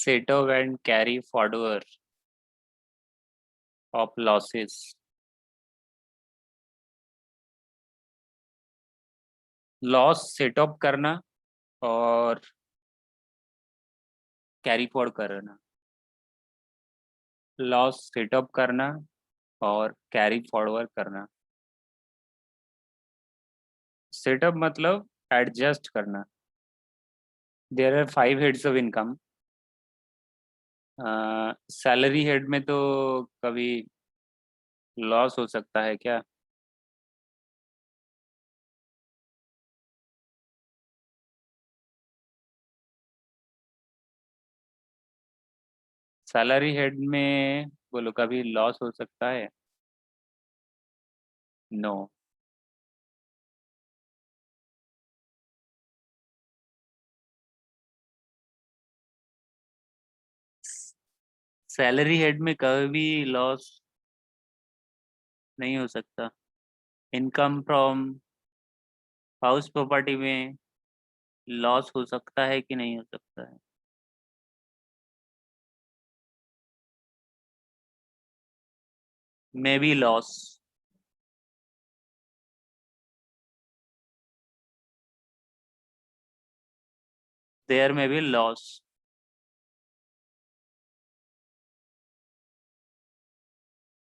set off and carry forward of losses. Loss setup करना और carry forward करना. Loss setup करना और कैरी फॉरवर्ड करना. सेटअप मतलब एडजस्ट करना. There are 5 heads of income. Salary head में तो कभी लॉस हो सकता है क्या? सैलरी हेड में बोलो कभी लॉस हो सकता है? नो. सैलरी हेड में कभी भी लॉस नहीं हो सकता. इनकम फ्रॉम हाउस प्रॉपर्टी में लॉस हो सकता है कि नहीं हो सकता है? May be loss. देयर में भी लॉस.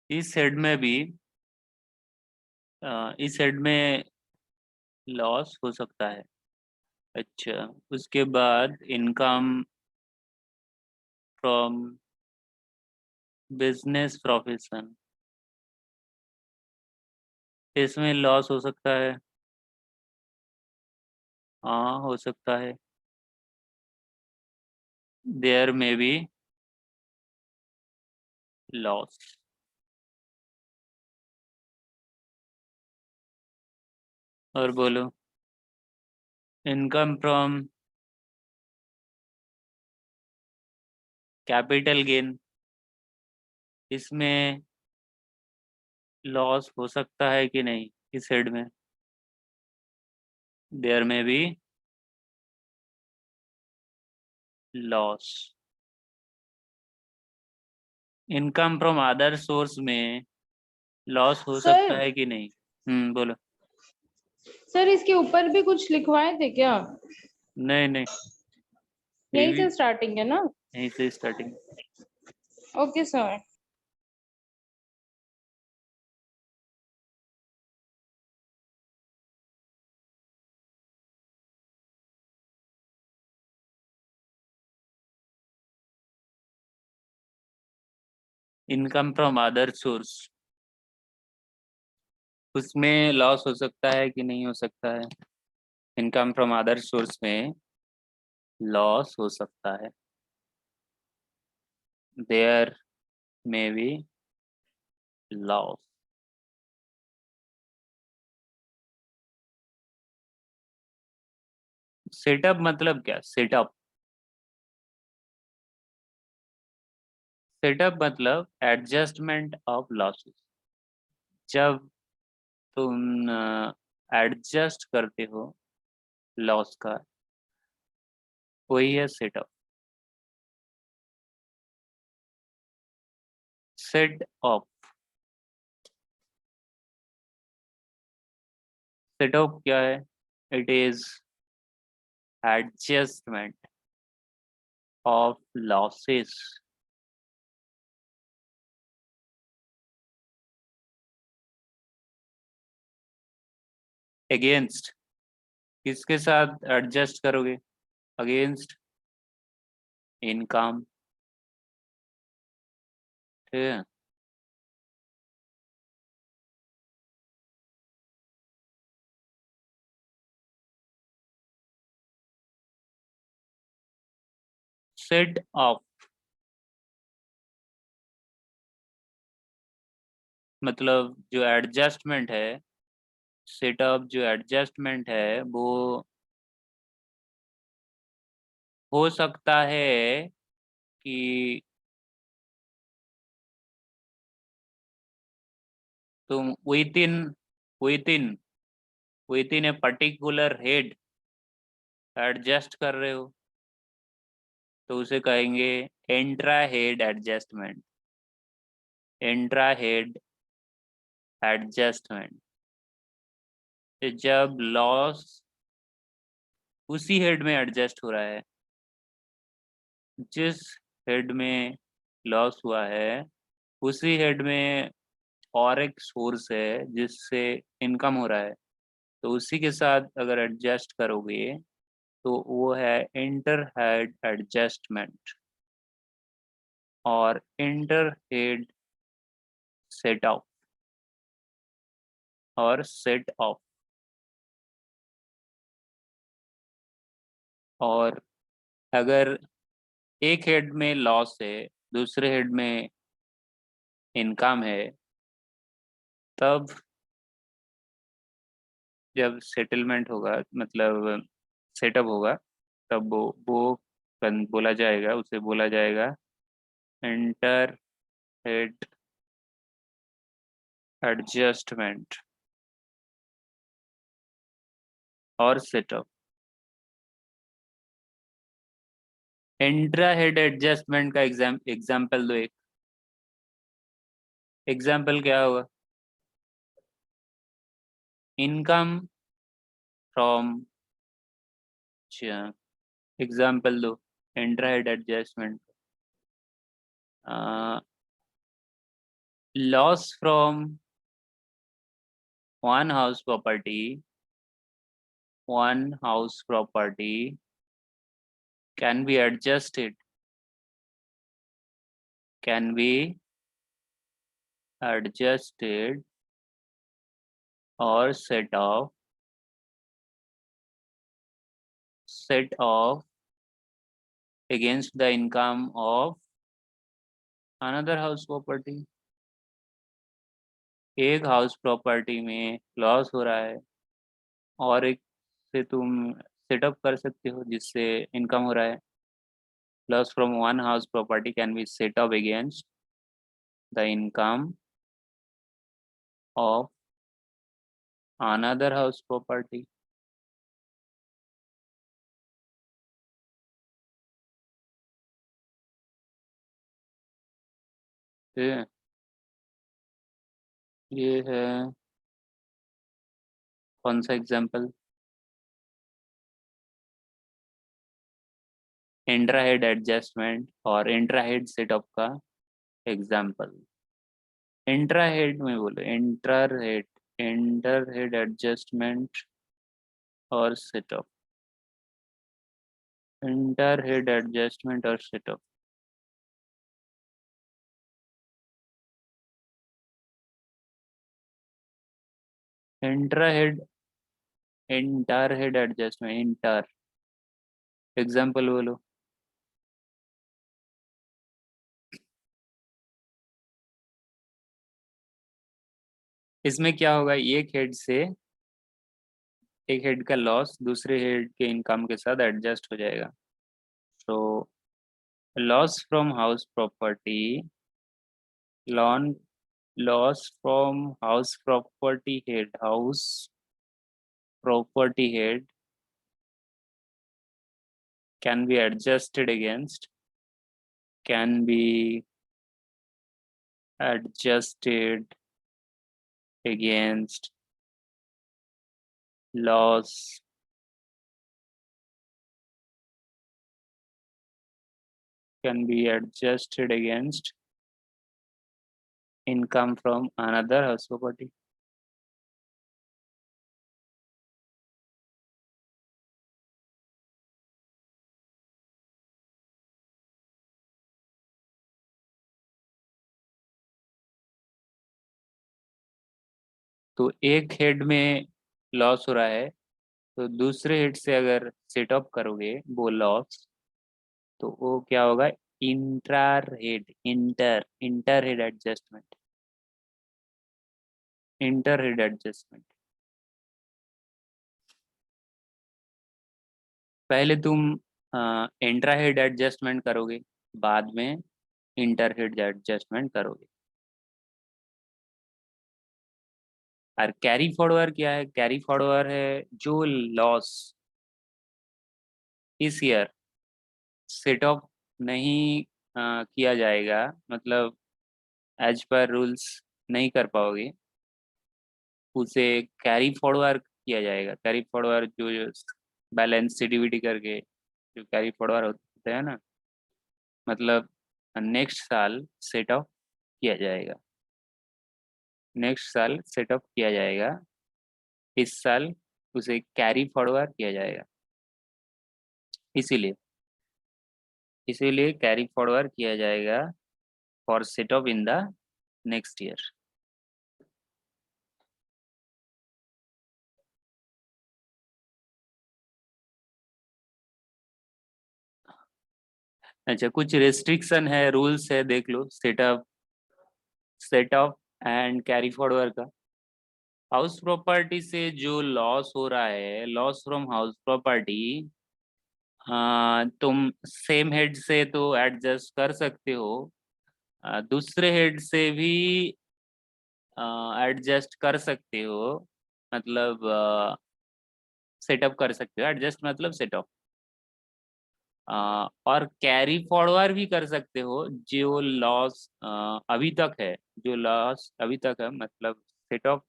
इस हेड में भी इस हेड में लॉस हो सकता है. अच्छा, उसके बाद इनकम फ्रॉम बिजनेस प्रोफेशन, इसमें लॉस हो सकता है. हाँ, हो सकता है. देयर में भी लॉस. और बोलो. इनकम फ्रॉम कैपिटल गेन, इसमें लॉस हो सकता है कि नहीं इस हेड में? देयर में भी loss. Income from other source में लॉस हो सकता सर है कि नहीं? बोलो. सर इसके ऊपर भी कुछ लिखवाए थे क्या? नहीं नहीं, यहीं टीवी से स्टार्टिंग है ना? यहीं से starting. Okay sir. Income from other source, उसमें लॉस हो सकता है कि नहीं हो सकता है? इनकम फ्रॉम अदर सोर्स में लॉस हो सकता है. देयर में बी लॉस. सेटअप मतलब क्या? सेटअप सेटअप मतलब एडजस्टमेंट ऑफ लॉसेस. जब तुम एडजस्ट करते हो लॉस का, वही है सेटअप. Set up. सेटअप क्या है? It is adjustment of losses. Against, किसके साथ एडजस्ट करोगे? Against income. ठीक है. सेट अप मतलब जो एडजस्टमेंट है, सेटअप जो एडजस्टमेंट है वो हो सकता है कि तुम with in with in a particular head adjust कर रहे हो. तो उसे कहेंगे intra head adjustment. Intra head adjustment, जब लॉस उसी हेड में एडजस्ट हो रहा है, जिस हेड में लॉस हुआ है उसी हेड में और एक सोर्स है जिससे इनकम हो रहा है, तो उसी के साथ अगर एडजस्ट करोगे तो वो है इंटर हेड एडजस्टमेंट और इंटर हेड सेट ऑफ और सेट ऑफ। और अगर एक हेड में लॉस है, दूसरे हेड में इनकम है, तब जब सेटलमेंट होगा, मतलब सेटअप होगा, तब बोला जाएगा, उसे बोला जाएगा इंटर हेड एडजस्टमेंट और सेटअप। इंट्रा हेड एडजस्टमेंट का एग्जाम्पल दो एक। एग्जाम्पल क्या होगा? इनकम फ्रॉम, एग्जाम्पल दो intra head adjustment. Loss from one house property, one house property can be adjusted, can be adjusted or set off against the income of another house property। एक house property में loss हो रहा है और एक से तुम सेटअप कर सकते हो जिससे इनकम हो रहा है। Loss from one house property can be set of against the income of another house property. ये है कौन सा एग्जाम्पल? इंट्रा हेड एडजस्टमेंट और इंट्रा हेड सेटअप का एग्जाम्पल। इंट्रा हेड में बोलो इंटर हेड एडजस्टमेंट और सेटअप। इंटर हेड एडजस्टमेंट और setup. Intra head, inter head adjustment, inter. Example बोलो। इसमें क्या होगा, एक हेड का लॉस दूसरे हेड के इनकम के साथ एडजस्ट हो जाएगा। तो loss from house property, lawn loss from house property head can be adjusted against, can be adjusted against loss can be adjusted against income from another house property। तो एक head में loss हो रहा है, तो दूसरे हेड से अगर सेट अप करोगे वो लॉस, तो वो क्या होगा? Inter head adjustment. Inter head adjustment. पहले तुम इंट्रा हेड एडजस्टमेंट करोगे, बाद में इंटर हेड एडजस्टमेंट करोगे। और कैरी फॉरवर्ड क्या है? कैरी फॉरवर्ड है जो लॉस इस ईयर सेट ऑफ नहीं किया जाएगा, मतलब एज पर रूल्स नहीं कर पाओगे, उसे कैरी फॉरवर्ड किया जाएगा। कैरी फॉरवर्ड जो बैलेंस सीडीवीडी करके जो कैरी फॉरवर्ड होते हैं ना, मतलब नेक्स्ट साल सेट ऑफ किया जाएगा, नेक्स्ट साल सेट ऑफ किया जाएगा, इस साल उसे कैरी फॉरवर्ड किया जाएगा। इसीलिए इसीलिए कैरी फॉरवर्ड किया जाएगा for set off in the next year. अच्छा, कुछ रेस्ट्रिक्शन है, रूल्स है, देख लो। Set off and carry forward का हाउस प्रॉपर्टी से जो लॉस हो रहा है, लॉस फ्रॉम हाउस प्रॉपर्टी, तुम सेम हेड से तो एडजस्ट कर सकते हो, दूसरे हेड से भी एडजस्ट कर सकते हो, मतलब सेटअप कर सकते हो। एडजस्ट मतलब सेटअप, और कैरी फॉरवर्ड भी कर सकते हो। जो लॉस अभी तक है, जो लॉस अभी तक है, मतलब सेटअप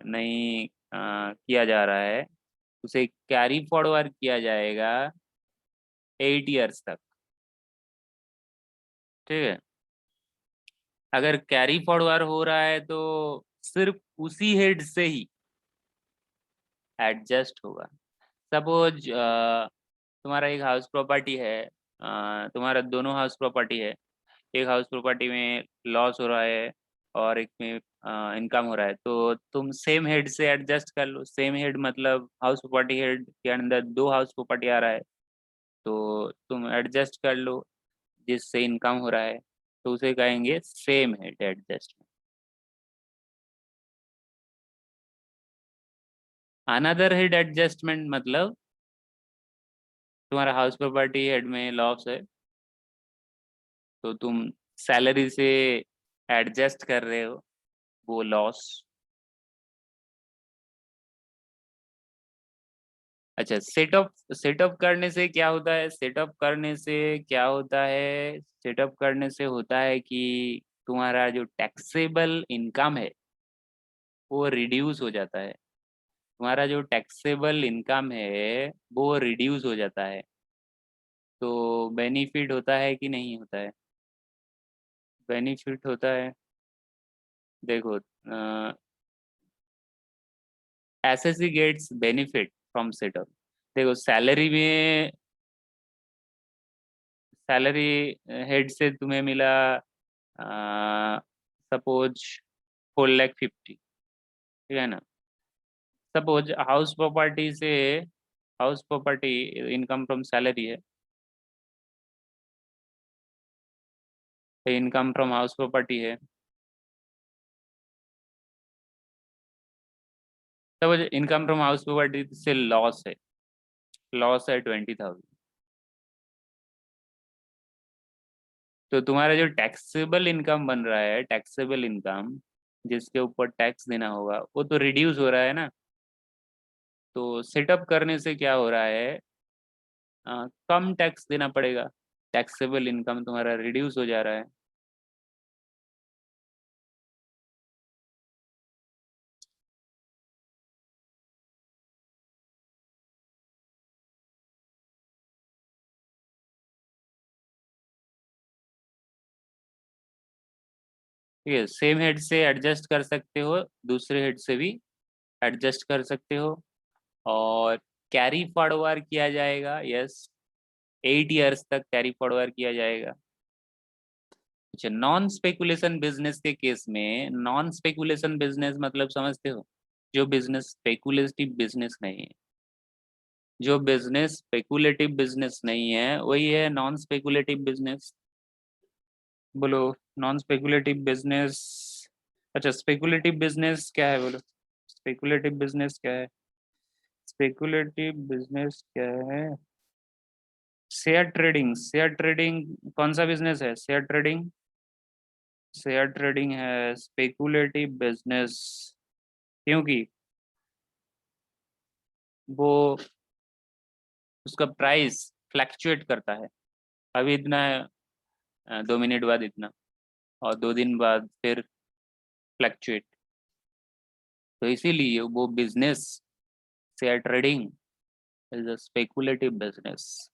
नहीं किया जा रहा है, उसे कैरी फॉरवर्ड किया जाएगा 8 इयर्स तक। ठीक है, अगर कैरी फॉरवर्ड हो रहा है तो सिर्फ उसी हेड से ही एडजस्ट होगा। सपोज तुम्हारा एक हाउस प्रॉपर्टी है, तुम्हारा दोनों हाउस प्रॉपर्टी है, एक हाउस प्रॉपर्टी में लॉस हो रहा है और एक में इनकम हो रहा है, तो तुम सेम हेड से एडजस्ट कर लो। सेम हेड मतलब हाउस प्रॉपर्टी हेड के अंदर दो हाउस प्रॉपर्टी आ रहा है, तो तुम एडजस्ट कर लो जिससे इनकम हो रहा है, तो उसे कहेंगे same head adjustment. Another head adjustment मतलब तुम्हारा हाउस प्रॉपर्टी हेड में लॉस है, तो तुम सैलरी से एडजस्ट कर रहे हो वो लॉस। अच्छा, सेटअप करने से क्या होता है? सेटअप करने से क्या होता है? सेटअप करने से होता है कि तुम्हारा जो टैक्सेबल इनकम है वो रिड्यूस हो जाता है। तुम्हारा जो टैक्सेबल इनकम है वो रिड्यूस हो जाता है, तो बेनिफिट होता है कि नहीं होता है? बेनिफिट होता है। देखो, SSC gets benefit from setup. देखो, सैलरी हेड से तुम्हें मिला सपोज 4,50,000, ठीक है ना। Suppose house property income from salary है, इनकम फ्रॉम हाउस प्रॉपर्टी है। Suppose income from house property से लॉस है 20,000, तो तुम्हारा जो टैक्सेबल इनकम बन रहा है, टैक्सेबल इनकम जिसके ऊपर टैक्स देना होगा, वो तो रिड्यूस हो रहा है ना। तो सेटअप करने से क्या हो रहा है, कम टैक्स देना पड़ेगा, टैक्सेबल इनकम तुम्हारा रिड्यूस हो जा रहा है। ठीक है, सेम हेड से एडजस्ट कर सकते हो, दूसरे हेड से भी एडजस्ट कर सकते हो, और कैरी फॉरवर्ड किया जाएगा। यस, 8 इयर्स तक कैरी फॉरवर्ड किया जाएगा। अच्छा, नॉन स्पेकुलेशन बिजनेस के केस में, नॉन स्पेकुलेशन बिजनेस मतलब समझते हो? जो बिजनेस स्पेकुलेटिव बिजनेस नहीं है, जो बिजनेस स्पेकुलेटिव बिजनेस नहीं है वही है नॉन स्पेकुलेटिव बिजनेस। बोलो, नॉन स्पेकुलेटिव बिजनेस। अच्छा, स्पेकुलेटिव बिजनेस क्या है, बोलो। स्पेकुलेटिव बिजनेस क्या है? स्पेकुलेटिव बिजनेस क्या है? Share trading. शेयर ट्रेडिंग कौन सा बिजनेस है? शेयर ट्रेडिंग, शेयर ट्रेडिंग है स्पेकुलेटिव बिजनेस, क्योंकि वो, उसका प्राइस फ्लैक्चुएट करता है, अभी इतना है, 2 मिनट बाद इतना, और 2 दिन बाद फिर फ्लैक्चुएट। तो इसीलिए वो business, share trading is a speculative business.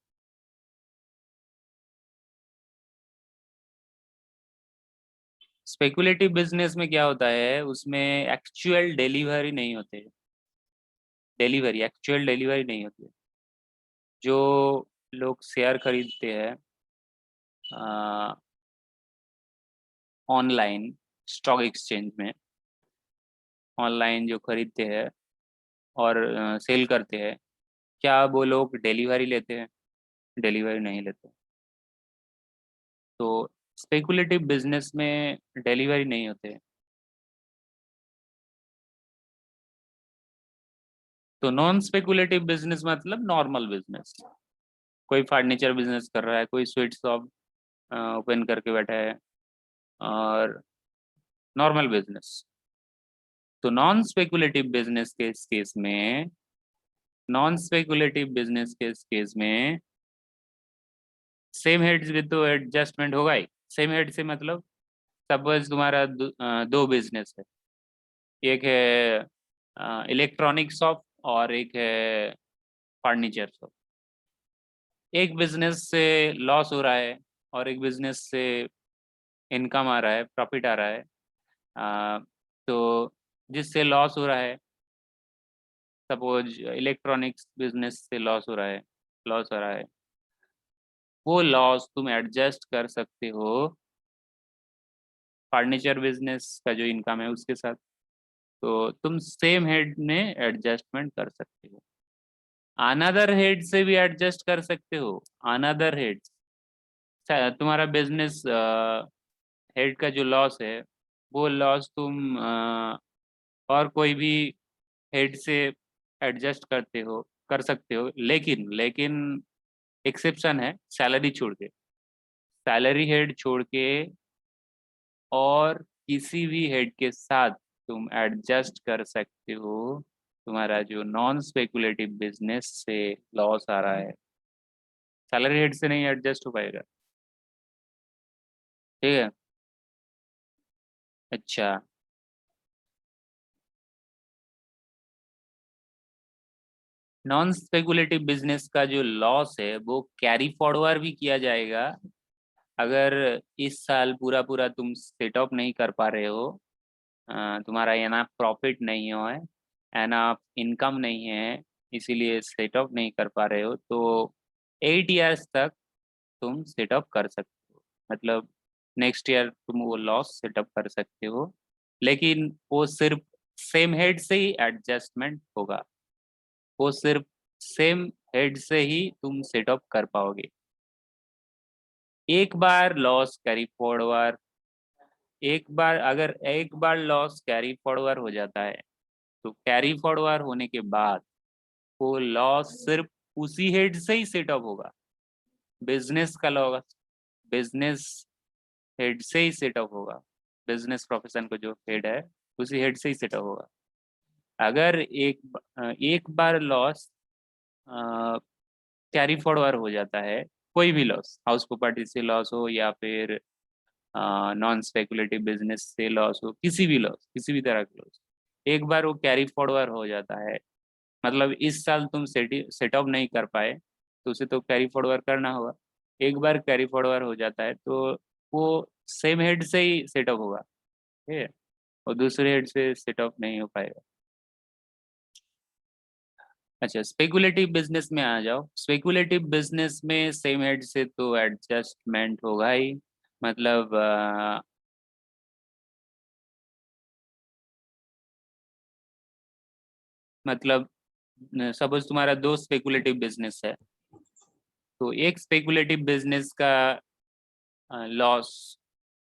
Speculative business में क्या होता है, उसमें एक्चुअल डिलीवरी नहीं होते, एक्चुअल डिलीवरी नहीं होती है। जो लोग शेयर खरीदते हैं ऑनलाइन स्टॉक एक्सचेंज में, ऑनलाइन जो खरीदते हैं और सेल करते हैं, क्या वो लोग डिलीवरी लेते हैं? डिलीवरी नहीं लेते। तो स्पेकुलेटिव बिजनेस में डिलीवरी नहीं होते। तो नॉन स्पेकुलेटिव बिजनेस मतलब नॉर्मल बिजनेस, कोई फर्नीचर बिजनेस कर रहा है, कोई स्वीट शॉप ओपन करके बैठा है, और नॉर्मल बिजनेस। तो नॉन स्पेकुलेटिव बिजनेस के इस केस में, नॉन स्पेकुलेटिव बिजनेस के इस केस में सेम हेड्स भी तो एडजस्टमेंट होगा ही। सेम हेड से मतलब सपोज तुम्हारा दो बिजनेस है, एक है इलेक्ट्रॉनिक शॉप और एक है फर्नीचर शॉप। एक बिजनेस से लॉस हो रहा है और एक बिजनेस से इनकम आ रहा है, प्रॉफिट आ रहा है। अ, तो जिससे लॉस हो रहा है, सपोज इलेक्ट्रॉनिक्स बिजनेस से लॉस हो रहा है, लॉस हो रहा है, वो लॉस तुम एडजस्ट कर सकते हो फर्नीचर बिजनेस का जो इनकम है उसके साथ। तो तुम सेम हेड में एडजस्टमेंट कर सकते हो, अनदर हेड से भी एडजस्ट कर सकते हो। अनदर हेड, तुम्हारा बिजनेस हेड का जो लॉस है, वो लॉस तुम और कोई भी हेड से एडजस्ट करते हो, कर सकते हो, लेकिन एक्सेप्शन है, सैलरी छोड़ के। सैलरी हेड छोड़ के और किसी भी हेड के साथ तुम एडजस्ट कर सकते हो तुम्हारा जो नॉन स्पेकुलेटिव बिजनेस से लॉस आ रहा है। सैलरी हेड से नहीं एडजस्ट हो पाएगा। ठीक है। अच्छा, नॉन स्पेकुलेटिव बिजनेस का जो लॉस है वो कैरी फॉरवर्ड भी किया जाएगा। अगर इस साल पूरा पूरा तुम सेट अप नहीं कर पा रहे हो, तुम्हारा एनाफ प्रॉफिट नहीं हो है, एनाफ इनकम नहीं है, इसीलिए सेटअप नहीं कर पा रहे हो, तो 8 इयर्स तक तुम सेटअप कर सकते हो। मतलब नेक्स्ट ईयर तुम वो लॉस सेटअप कर सकते हो, लेकिन वो सिर्फ सेम हेड से ही एडजस्टमेंट होगा। वो सिर्फ सेम हेड से ही तुम सेटअप कर पाओगे। एक बार लॉस कैरी फॉरवर्ड, एक बार लॉस कैरी फॉरवर्ड हो जाता है, तो कैरी फॉरवर्ड होने के बाद वो लॉस सिर्फ उसी हेड से ही सेटअप होगा। बिजनेस का लॉस बिजनेस हेड से ही सेटअप होगा। बिजनेस प्रोफेशन को जो हेड है उसी हेड से ही सेटअप होगा। अगर एक बार लॉस कैरी फॉरवर्ड हो जाता है, कोई भी लॉस, हाउस प्रॉपर्टी से लॉस हो या फिर नॉन स्पेकुलेटिव बिजनेस से लॉस हो, किसी भी लॉस, किसी भी तरह का लॉस, एक बार वो कैरी फॉरवर्ड हो जाता है, मतलब इस साल तुम सेटअप नहीं कर पाए तो उसे तो कैरी फॉरवर्ड करना होगा। एक बार कैरी फॉरवर्ड हो जाता है तो वो सेम हेड से ही सेटअप होगा, ठीक है, और दूसरे हेड से सेटअप नहीं हो पाएगा। अच्छा, स्पेकुलेटिव बिजनेस में आ जाओ। स्पेकुलेटिव बिजनेस में सेम हेड से तो एडजस्टमेंट होगा ही। मतलब मतलब सपोज तुम्हारा दो स्पेकुलेटिव बिजनेस है, तो एक स्पेकुलेटिव बिजनेस का लॉस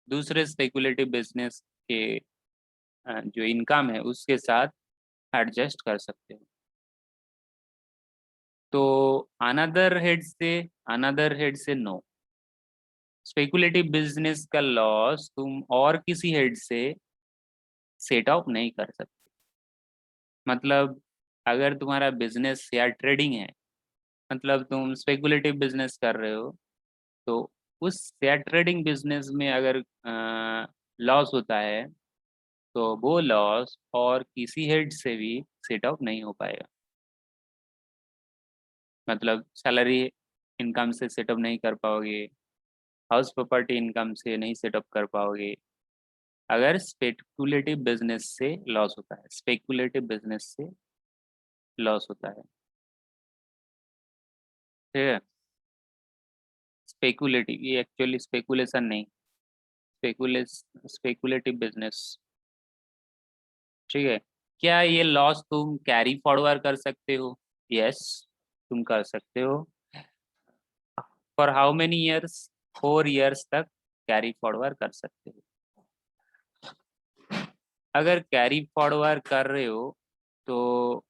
दूसरे स्पेकुलेटिव बिजनेस के जो इनकम है उसके साथ एडजस्ट कर सकते हो। तो अनदर हेड से नो, स्पेकुलेटिव बिजनेस का लॉस तुम और किसी हेड से सेट आउट नहीं कर सकते। मतलब अगर तुम्हारा बिजनेस या ट्रेडिंग है, मतलब तुम स्पेकुलेटिव बिजनेस कर रहे हो, तो उस शेयर ट्रेडिंग बिजनेस में अगर लॉस होता है तो वो लॉस और किसी हेड से भी सेट आउट नहीं हो पाएगा। मतलब सैलरी इनकम से सेटअप नहीं कर पाओगे, हाउस प्रॉपर्टी इनकम से नहीं सेटअप कर पाओगे अगर स्पेकुलेटिव बिजनेस से लॉस होता है। स्पेकुलेटिव बिजनेस से लॉस होता है, ठीक है। स्पेकुलेटिव, ये एक्चुअली स्पेकुलेशन नहीं, स्पेकुलेटिव बिजनेस, ठीक है। क्या ये लॉस तुम कैरी फॉरवर्ड कर सकते हो? यस, तुम कर सकते हो। For how many years? 4 years तक कैरी फॉरवर्ड कर सकते हो। अगर कैरी फॉरवर्ड कर रहे हो तो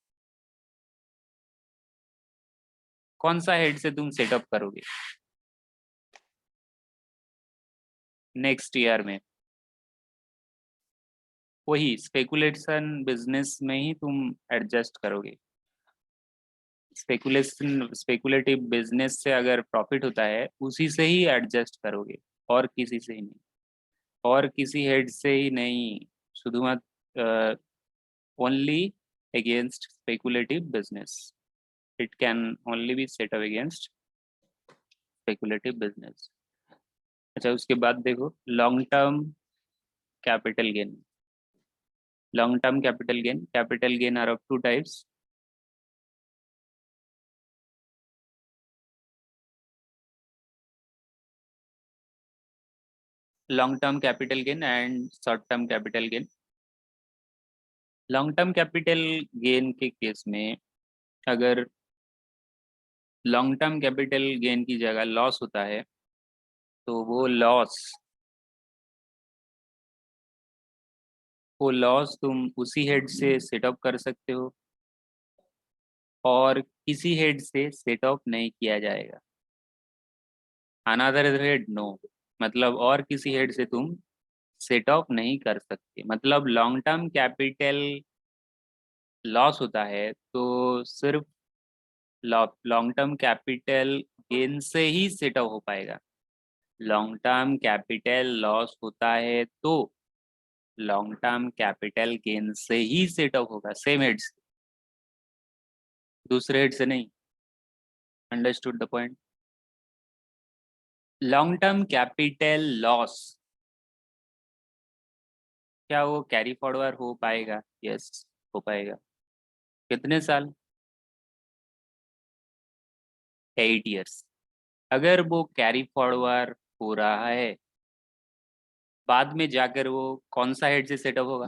कौन सा हेड से तुम सेटअप करोगे नेक्स्ट ईयर में? वही स्पेकुलेशन बिजनेस में ही तुम एडजस्ट करोगे। स्पेकुलेटिव बिजनेस से अगर प्रॉफिट होता है उसी से ही एडजस्ट करोगे, और किसी से ही नहीं, और किसी हेड से ही नहीं। शुधुमत only against speculative business, it can only be set up against speculative business. अच्छा, उसके बाद देखो long term capital gain. Long term capital gain are of two types. Long term capital gain and short term capital gain. Long term capital gain के case में अगर long term capital gain की जगह loss होता है तो वो loss तुम उसी हेड से सेटअप कर सकते हो और किसी हेड से सेटअप नहीं किया जाएगा। अनदर हेड नो, मतलब और किसी हेड से तुम सेटअप नहीं कर सकते। मतलब लॉन्ग टर्म कैपिटल लॉस होता है तो सिर्फ लॉन्ग टर्म कैपिटल गेन से ही सेटअप हो पाएगा। लॉन्ग टर्म कैपिटल लॉस होता है तो लॉन्ग टर्म कैपिटल गेन से ही सेटअप होगा, सेम हेड से, दूसरे हेड से नहीं। Understood the point? Long term capital loss, क्या वो कैरी फॉरवर्ड हो पाएगा? यस, हो पाएगा। कितने साल? 8 ईयर्स। अगर वो कैरी फॉरवर्ड हो रहा है बाद में जाकर वो कौन सा हेड से सेटअप होगा?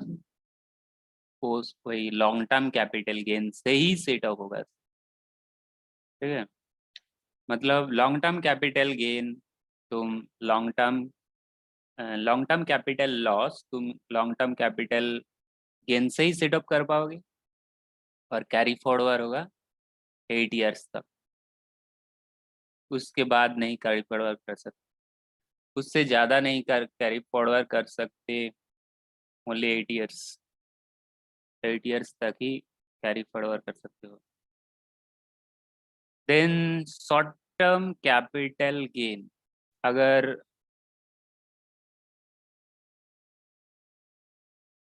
वो वही लॉन्ग टर्म कैपिटल गेन से ही सेटअप होगा, ठीक है। मतलब लॉन्ग टर्म कैपिटल गेन तुम लॉन्ग टर्म कैपिटल लॉस तुम लॉन्ग टर्म कैपिटल गेन से ही सेटअप कर पाओगे और कैरी फॉरवर्ड होगा 8 ईयर्स तक। उसके बाद नहीं कैरी फॉरवर्ड कर सकते, उससे ज़्यादा नहीं कर कैरी फॉरवर्ड कर सकते। ओनली 8 ईयर्स, 8 ईयर्स तक ही कैरी फॉरवर्ड कर सकते हो। Then short term capital gain, अगर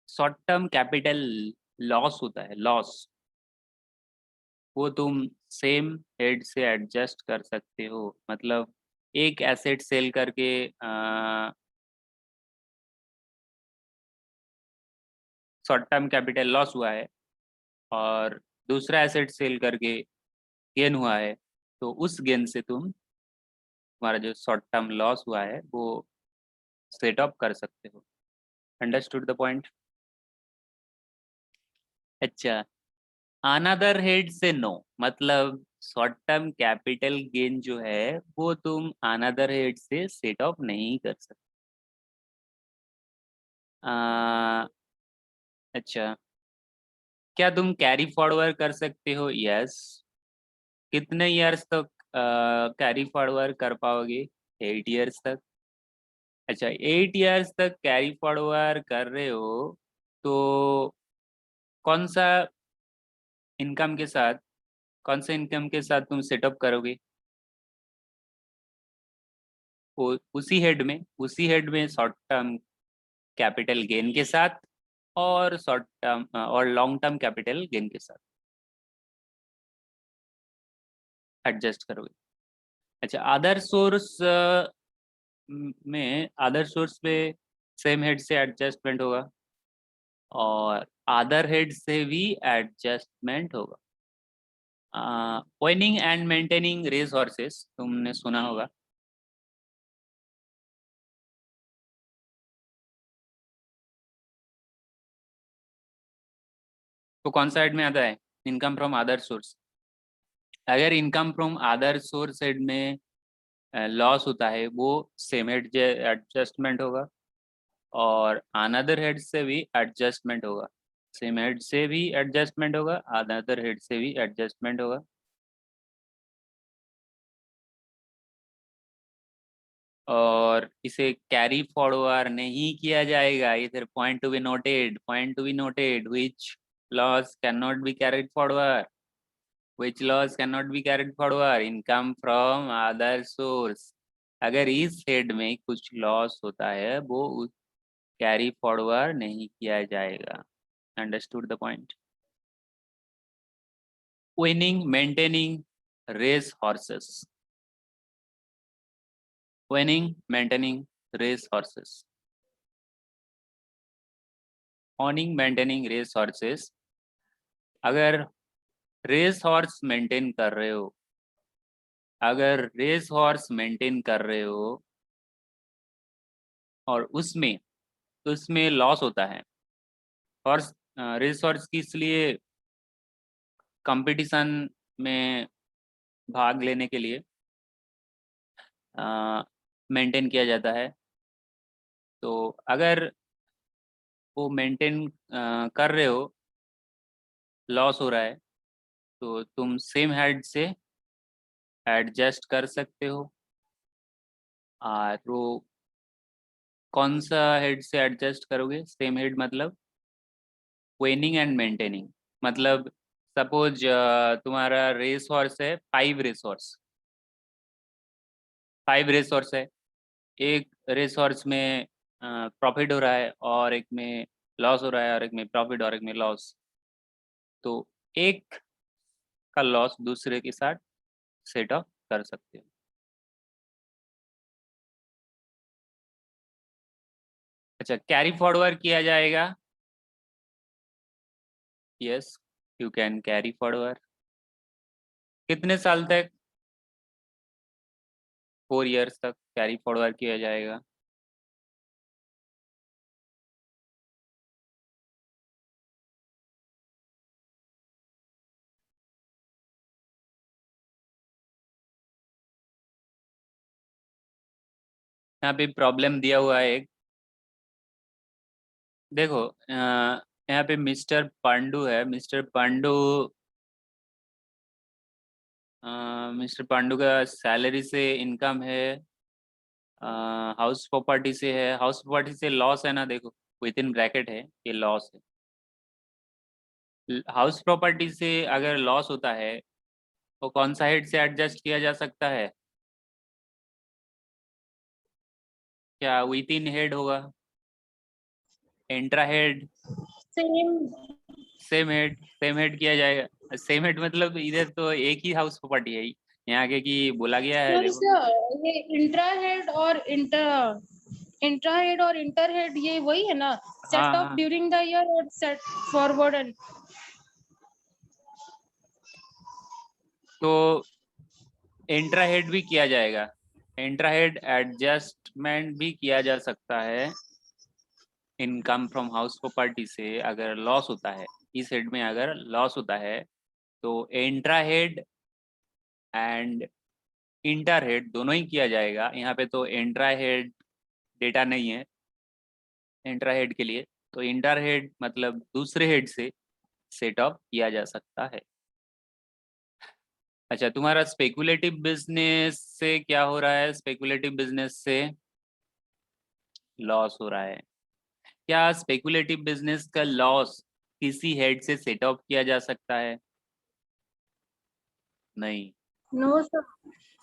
शॉर्ट टर्म कैपिटल लॉस होता है, लॉस, वो तुम सेम हेड से एडजस्ट कर सकते हो। मतलब एक एसेट सेल करके शॉर्ट टर्म कैपिटल लॉस हुआ है और दूसरा एसेट सेल करके गेन हुआ है, तो उस गेन से तुम्हारा जो शॉर्ट टर्म लॉस हुआ है वो सेट अप कर सकते हो। Understood the point? अच्छा, अनदर हेड से नो, मतलब शॉर्ट टर्म कैपिटल गेन जो है वो तुम अनदर हेड से सेट अप नहीं कर सकते। अच्छा, क्या तुम कैरी फॉरवर्ड कर सकते हो? यस। कितने ईयर्स तक कैरी फॉरवर्ड कर पाओगे? 8 ईयर्स तक। अच्छा, 8 ईयर्स तक कैरी फॉरवर्ड कर रहे हो तो कौन सा इनकम के साथ, कौन से इनकम के साथ तुम सेटअप करोगे? उसी हेड में शॉर्ट टर्म कैपिटल गेन के साथ और शॉर्ट टर्म और लॉन्ग टर्म कैपिटल गेन के साथ एडजस्ट करोगे। अच्छा, अदर सोर्स पे सेम हेड से एडजस्टमेंट होगा और अदर हेड से भी एडजस्टमेंट होगा। Owning and maintaining race horses तुमने सुना होगा। तो कौन सा हेड में आता है? Income from other source. अगर income from other source head में लॉस होता है वो सेम हेड एडजस्टमेंट होगा और अनदर हेड से भी एडजस्टमेंट होगा। सेम हेड से भी एडजस्टमेंट होगा, अनदर हेड से भी एडजस्टमेंट होगा। और इसे कैरी फॉरवर्ड नहीं किया जाएगा। इधर point to be noted, point to be noted, which loss can not be carried forward, which loss can not be carried forward, income from other source. अगर इस हेड में कुछ लॉस होता है वो कैरी फॉरवर्ड नहीं किया जाएगा। Understood the point? Winning maintaining race horses, winning maintaining race horses, owning maintaining race horses। अगर रेस हॉर्स मेंटेन कर रहे हो, अगर रेस हॉर्स मेंटेन कर रहे हो और उसमें उसमें लॉस होता है, हॉर्स रेस हॉर्स की इसलिए कंपटीशन में भाग लेने के लिए मेंटेन किया जाता है। तो अगर वो मेंटेन कर रहे हो, लॉस हो रहा है, तो तुम सेम हेड से एडजस्ट कर सकते हो। तो कौन सा हेड से एडजस्ट करोगे? सेम हेड मतलब विनिंग एंड मेंटेनिंग। मतलब सपोज तुम्हारा रेस हॉर्स है, 5 रेस हॉर्स है। एक रेस हॉर्स में प्रॉफिट हो रहा है और एक में लॉस हो रहा है, और एक में प्रॉफिट और एक में लॉस। तो एक का लॉस दूसरे के साथ सेट ऑफ कर सकते हो। अच्छा, कैरी फॉरवर्ड किया जाएगा। Yes, you can carry forward. कितने साल तक? 4 इयर्स तक कैरी फॉरवर्ड किया जाएगा। यहाँ पे प्रॉब्लम दिया हुआ है एक, देखो यहाँ पे मिस्टर पांडु है। मिस्टर पांडु का सैलरी से इनकम है, हाउस प्रॉपर्टी से है। हाउस प्रॉपर्टी से लॉस है ना, देखो विद इन ब्रैकेट है, ये लॉस है। हाउस प्रॉपर्टी से अगर लॉस होता है तो कौन सा हेड से एडजस्ट किया जा सकता है? क्या विद इन हेड होगा? Intra head? Same. Same head किया जाएगा। सेम हेड मतलब इधर तो एक ही हाउस प्रॉपर्टी है, यहाँ आगे की बोला गया है, सर देखो। ये इंट्रा हेड और इंटर हेड ये वही है ना? हाँ सेट ऑफ हाँ, ड्यूरिंग द ईयर और सेट फॉरवर्ड एंड तो इंट्रा हेड भी किया जाएगा। इंट्रा हेड एडजस्टमेंट भी किया जा सकता है। इनकम फ्रॉम हाउस प्रॉपर्टी से अगर लॉस होता है, इस हेड में अगर लॉस होता है, तो intra head and inter head दोनों ही किया जाएगा। यहाँ पे तो इंट्रा हेड डेटा नहीं है इंट्रा हेड के लिए, तो इंटर हेड मतलब दूसरे हेड से सेट ऑफ किया जा सकता है। अच्छा, तुम्हारा स्पेकुलेटिव बिजनेस से क्या हो रहा है? स्पेकुलेटिव बिजनेस से लॉस हो रहा है। क्या स्पेकुलेटिव बिजनेस का लॉस किसी हेड से सेट ऑफ किया जा सकता है? नहीं। No sir.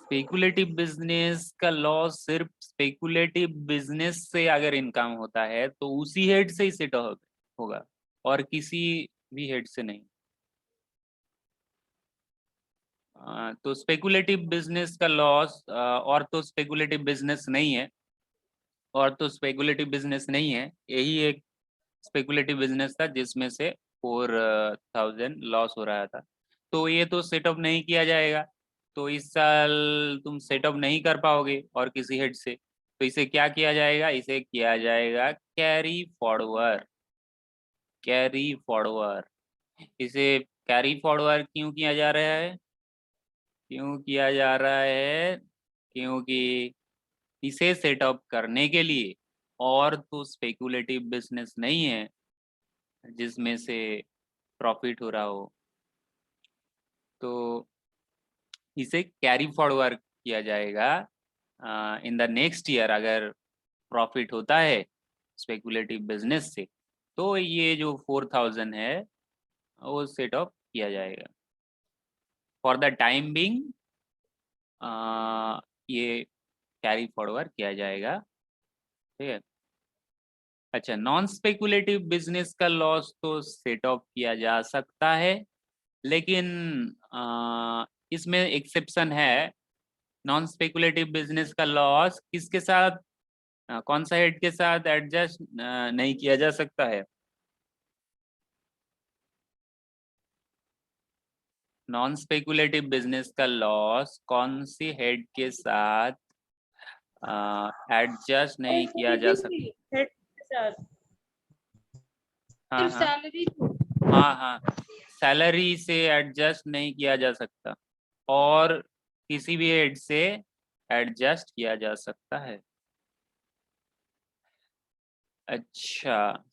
स्पेकुलेटिव बिजनेस का लॉस सिर्फ स्पेकुलेटिव बिजनेस से अगर इनकम होता है तो उसी हेड से ही सेट होगा और किसी भी हेड से नहीं। तो स्पेकुलेटिव बिजनेस का लॉस और तो स्पेकुलेटिव बिजनेस नहीं है, और तो स्पेकुलेटिव बिजनेस नहीं है, यही एक स्पेकुलेटिव बिजनेस था जिसमें से 4000 लॉस हो रहा था। तो ये तो सेटअप नहीं किया जाएगा, तो इस साल तुम सेटअप नहीं कर पाओगे और किसी हेड से, तो इसे क्या किया जाएगा, इसे किया जाएगा कैरी फॉरवर्ड। कैरी फॉरवर्ड, इसे कैरी फॉरवर्ड क्यों किया जा रहा है, क्यों किया जा रहा है, क्योंकि इसे सेटअप करने के लिए और तो स्पेकुलेटिव बिजनेस नहीं है जिसमें से प्रॉफिट हो रहा हो, तो इसे कैरी फॉरवर्ड किया जाएगा इन द नेक्स्ट ईयर। अगर प्रॉफिट होता है स्पेकुलेटिव बिजनेस से तो ये जो 4000 है वो सेटअप किया जाएगा। फॉर द टाइम बिंग ये कैरी फॉरवर्ड किया जाएगा, ठीक है। अच्छा, नॉन स्पेकुलेटिव बिजनेस का लॉस तो सेट ऑफ किया जा सकता है, लेकिन इसमें एक्सेप्शन है। नॉन स्पेकुलेटिव बिजनेस का लॉस किसके साथ, कौन सा हेड के साथ एडजस्ट नहीं किया जा सकता है। नॉन स्पेकुलेटिव बिजनेस का लॉस कौन सी हेड के साथ एडजस्ट नहीं किया जा सकता। हेड के साथ हाँ सिर्फ हाँ सैलरी। हाँ हाँ, सैलरी से एडजस्ट नहीं किया जा सकता और किसी भी हेड से एडजस्ट किया जा सकता है। अच्छा,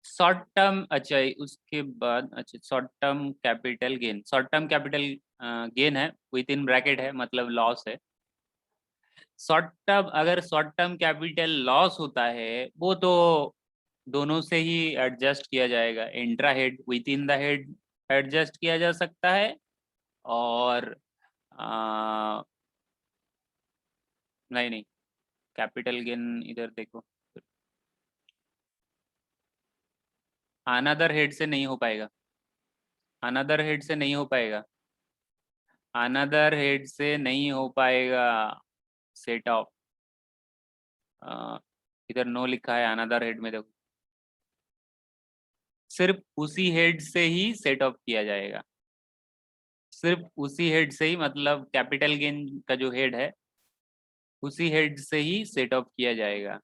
शॉर्ट टर्म, अच्छा उसके बाद, अच्छा short term capital gain, short term capital gain है विद इन ब्रैकेट है, मतलब लॉस है। शॉर्ट टर्म, अगर शॉर्ट टर्म कैपिटल लॉस होता है वो तो दोनों से ही एडजस्ट किया जाएगा, intra head with in the head adjust किया जा सकता है, और नहीं नहीं, कैपिटल गेन इधर देखो, अनदर हेड से नहीं हो पाएगा, अनदर हेड से नहीं हो पाएगा, अनदर हेड से नहीं हो पाएगा सेट ऑफ। इधर नो लिखा है, अनदर हेड में देखो, सिर्फ उसी हेड से ही सेट ऑफ किया जाएगा, सिर्फ उसी हेड से ही, मतलब कैपिटल गेन का जो हेड है उसी हेड से ही सेट ऑफ किया जाएगा।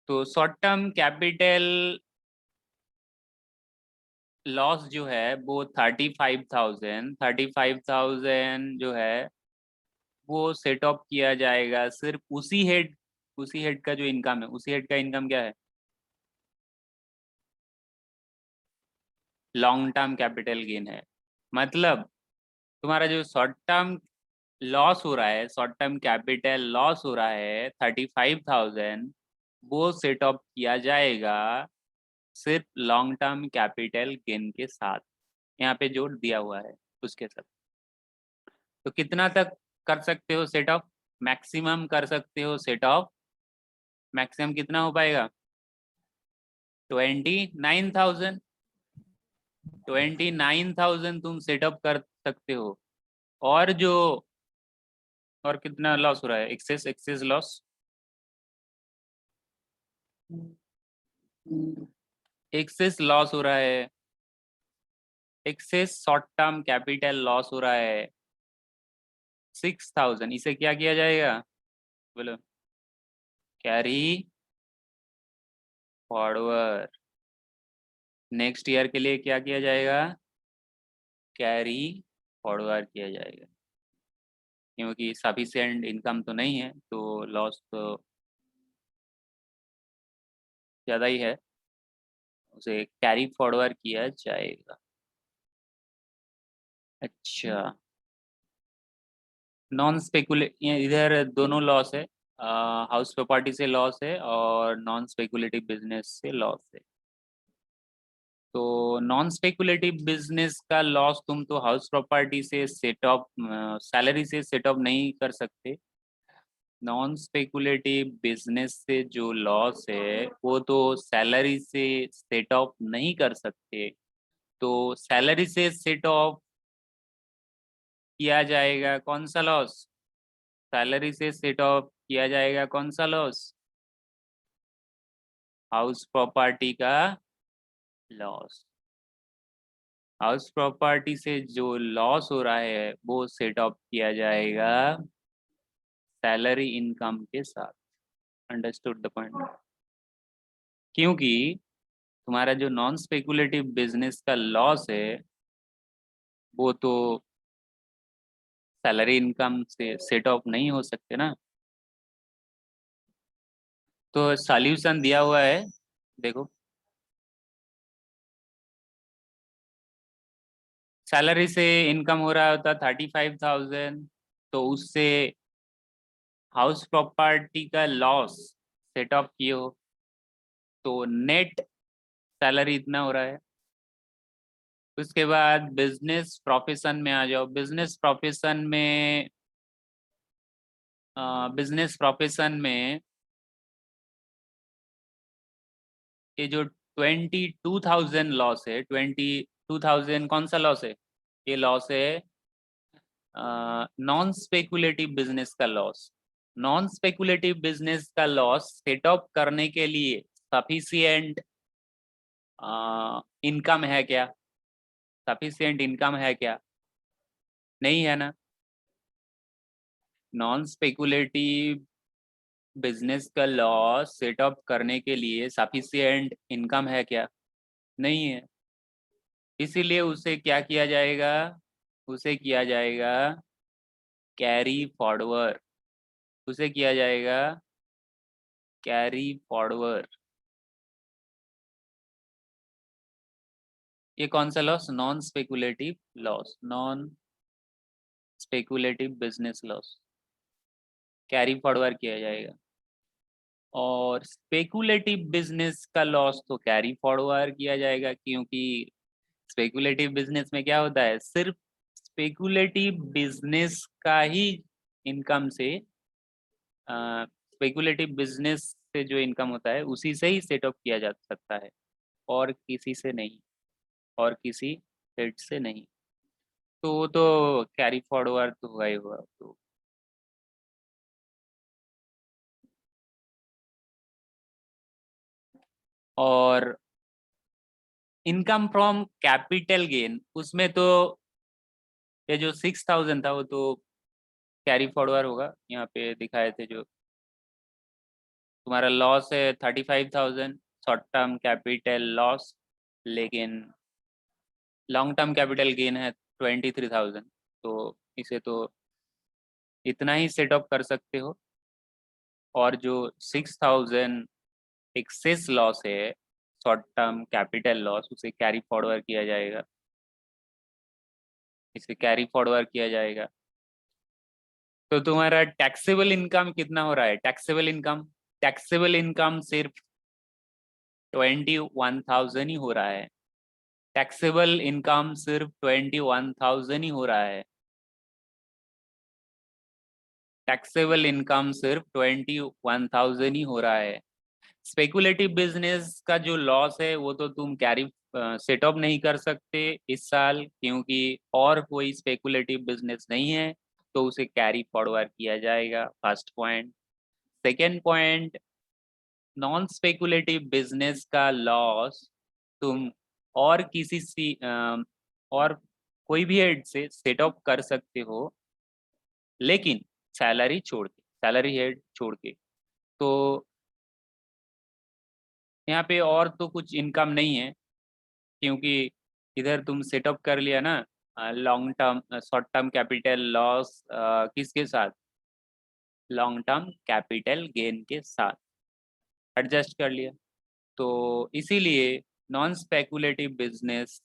तो शॉर्ट टर्म कैपिटल लॉस जो है वो 35,000 जो है वो सेट ऑफ किया जाएगा सिर्फ उसी हेड, उसी हेड का जो इनकम है, उसी हेड का इनकम क्या है, लॉन्ग टर्म कैपिटल गेन है। मतलब तुम्हारा जो शॉर्ट टर्म लॉस हो रहा है, शॉर्ट टर्म कैपिटल लॉस हो रहा है 35,000, वो सेट ऑफ किया जाएगा सिर्फ लॉन्ग टर्म कैपिटल गेन के साथ, यहाँ पे जो दिया हुआ है उसके साथ। तो कितना तक कर सकते हो सेट ऑफ, मैक्सिमम कर सकते हो सेट ऑफ, मैक्सिमम कितना हो पाएगा, 29,000, 29,000 तुम सेटअप कर सकते हो। और जो, और कितना लॉस हो रहा है, excess, excess loss, excess loss हो रहा है, excess short term capital loss हो रहा है 6,000, इसे क्या किया जाएगा, बोलो, कैरी फॉरवर्ड। नेक्स्ट ईयर के लिए क्या किया जाएगा, कैरी फॉरवर्ड किया जाएगा, क्योंकि सफिशिएंट इनकम तो नहीं है तो लॉस तो ज़्यादा ही है, उसे कैरी फॉरवर्ड किया जाएगा। अच्छा, नॉन स्पेकुलेट, इधर दोनों लॉस है, हाउस प्रॉपर्टी से लॉस है और नॉन स्पेकुलेटिव बिजनेस से लॉस है। तो नॉन स्पेकुलेटिव बिजनेस का लॉस तुम तो हाउस प्रॉपर्टी से सेट ऑफ सैलरी से सेट ऑफ नहीं कर सकते। नॉन स्पेकुलेटिव बिजनेस से जो लॉस है वो तो सैलरी से सेट ऑफ नहीं कर सकते। तो सैलरी से सेट ऑफ किया जाएगा कौन सा लॉस? सैलरी से सेट ऑफ किया जाएगा कौन सा लॉस? हाउस प्रॉपर्टी का लॉस। हाउस प्रॉपर्टी से जो लॉस हो रहा है वो सेट ऑफ किया जाएगा सैलरी इनकम के साथ। Understood the point? क्योंकि तुम्हारा जो नॉन स्पेकुलेटिव बिजनेस का लॉस है वो तो सैलरी इनकम से सेट ऑफ नहीं हो सकते ना। तो सॉल्यूशन दिया हुआ है, देखो। सैलरी से इनकम हो रहा होता 35,000, तो उससे हाउस प्रॉपर्टी का लॉस सेट ऑफ किए हो तो नेट सैलरी इतना हो रहा है। उसके बाद बिजनेस प्रोफेशन में आ जाओ। बिजनेस प्रोफेशन में ये जो 22,000 लॉस है, 22,000 कौन सा लॉस है? ये लॉस है नॉन स्पेकुलेटिव बिजनेस का लॉस। नॉन स्पेकुलेटिव बिजनेस का लॉस सेट ऑफ करने के लिए सफिशिएंट इनकम है क्या? सफिशिएंट इनकम है क्या? नहीं है ना। नॉन स्पेकुलेटिव बिजनेस का लॉस सेट अप करने के लिए सफिशिएंट इनकम है क्या? नहीं है। इसीलिए उसे क्या किया जाएगा? उसे किया जाएगा कैरी फॉरवर्ड। उसे किया जाएगा कैरी फॉरवर्ड। ये कौन सा loss? Non speculative loss. Non speculative business loss carry forward किया जाएगा। और स्पेकुलेटिव बिजनेस का लॉस तो कैरी फॉरवर्ड किया जाएगा, क्योंकि स्पेकुलेटिव बिजनेस में क्या होता है, सिर्फ स्पेकुलेटिव बिजनेस का ही इनकम से स्पेकुलेटिव बिजनेस से जो इनकम होता है उसी से ही सेट अप किया जा सकता है, और किसी से नहीं, और किसी हेड से नहीं। तो वो तो कैरी फॉरवर्ड तो हुआ ही हुआ। तो और इनकम फ्रॉम कैपिटल गेन, उसमें तो ये जो 6,000 था वो तो कैरी फॉरवर्ड होगा। यहाँ पे दिखाए थे जो तुम्हारा लॉस है 35,000 शॉर्ट टर्म कैपिटल लॉस, लेकिन लॉन्ग टर्म कैपिटल गेन है 23,000। तो इसे तो इतना ही सेट अप कर सकते हो। और जो 6,000 एक्सेस लॉस है शॉर्ट टर्म कैपिटल लॉस, उसे कैरी फॉरवर्ड किया जाएगा। इसे कैरी फॉरवर्ड किया जाएगा। तो तुम्हारा टैक्सेबल इनकम कितना हो रहा है? टैक्सेबल इनकम सिर्फ 21,000 ही हो रहा है। टैक्सेबल इनकम सिर्फ 21,000 ही हो रहा है। टैक्सेबल इनकम सिर्फ 21,000 ही हो रहा है। स्पेकुलेटिव बिजनेस का जो लॉस है वो तो तुम कैरी सेटअप नहीं कर सकते इस साल, क्योंकि और कोई स्पेकुलेटिव बिजनेस नहीं है, तो उसे कैरी फॉरवर्ड किया जाएगा। First point. Second point, non speculative business का लॉस तुम और किसी सी और कोई भी हेड से सेटअप कर सकते हो, लेकिन सैलरी हेड छोड़ के। तो यहाँ पे और तो कुछ इनकम नहीं है, क्योंकि इधर तुम सेटअप कर लिया ना long term short term capital loss किसके साथ? लॉन्ग टर्म कैपिटल गेन के साथ एडजस्ट कर लिया। तो इसीलिए नॉन स्पेकुलेटिव बिजनेस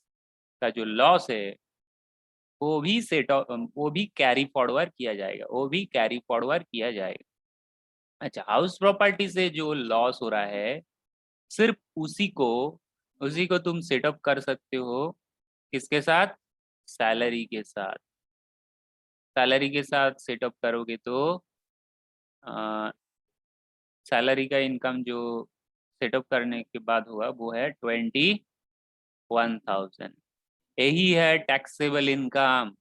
का जो लॉस है वो भी कैरी फॉरवर्ड किया जाएगा, वो भी कैरी फॉरवर्ड किया जाएगा। अच्छा, हाउस प्रॉपर्टी से जो लॉस हो रहा है सिर्फ उसी को उसी को तुम सेटअप कर सकते हो किसके साथ? सैलरी के साथ। सैलरी के साथ सेटअप करोगे तो सैलरी का इनकम जो सेटअप करने के बाद होगा वो है 21,000। यही है taxable income.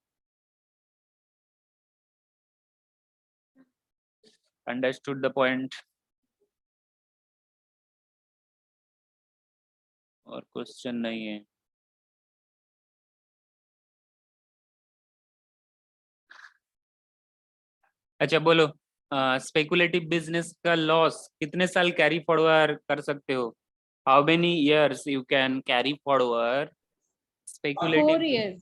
Understood the point? और क्वेश्चन नहीं है? अच्छा बोलो, स्पेकुलेटिव बिजनेस का लॉस कितने साल कैरी फॉरवर्ड कर सकते हो? How many years you can carry forward speculative? 4 years।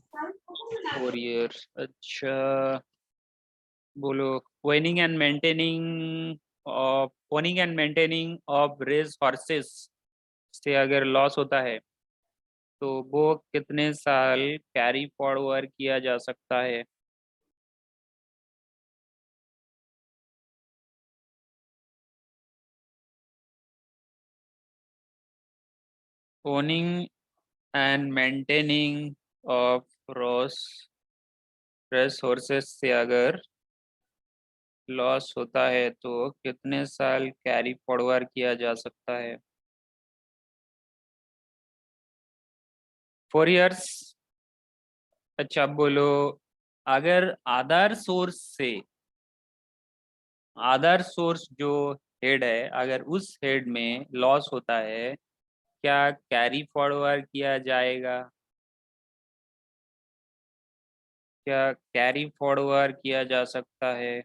4 years। अच्छा बोलो। owning and maintaining owning and maintaining of race horses से अगर लॉस होता है तो वो कितने साल कैरी फॉरवर्ड किया जा सकता है? owning and maintaining of race horses से अगर लॉस होता है तो कितने साल कैरी फॉरवर्ड किया जा सकता है? 4 years। अच्छा अब बोलो, अगर आधार सोर्स जो हेड है, अगर उस हेड में लॉस होता है, क्या कैरी फॉरवर्ड किया जाएगा? क्या कैरी फॉरवर्ड किया जा सकता है?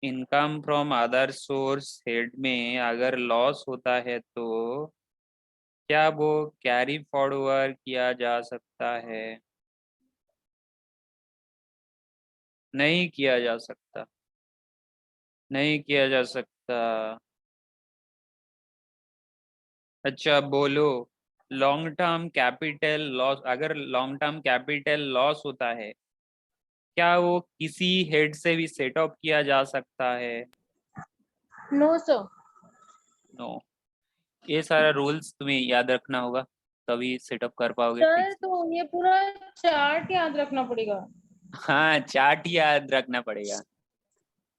Income from other source head में अगर लॉस होता है तो क्या वो कैरी फॉरवर्ड किया जा सकता है? नहीं किया जा सकता। नहीं किया जा सकता। अच्छा बोलो, लॉन्ग टर्म कैपिटल लॉस, अगर लॉन्ग टर्म कैपिटल लॉस होता है, क्या वो किसी हेड से भी सेट ऑफ किया जा सकता है? No sir. नो। ये सारा रूल्स तुम्हें याद रखना होगा, तभी सेटअप कर पाओगे ठीक सर से। तो ये पूरा चार्ट याद रखना पड़ेगा। हाँ, चार्ट याद रखना पड़ेगा।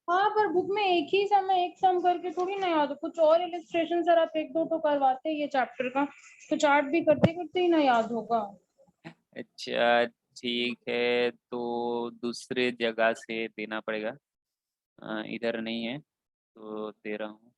हाँ पर बुक में एक ही समय एक सम करके थोड़ी ना याद, कुछ और इलिस्ट्रेशन सर आप एक दो तो करवाते ये चैप्टर का, तो चार्ट भी करते करते ही ना याद होगा। अच्छा ठीक है, तो दूसरे जगह से देना पड़ेगा। इधर नहीं है तो दे रहा हूँ।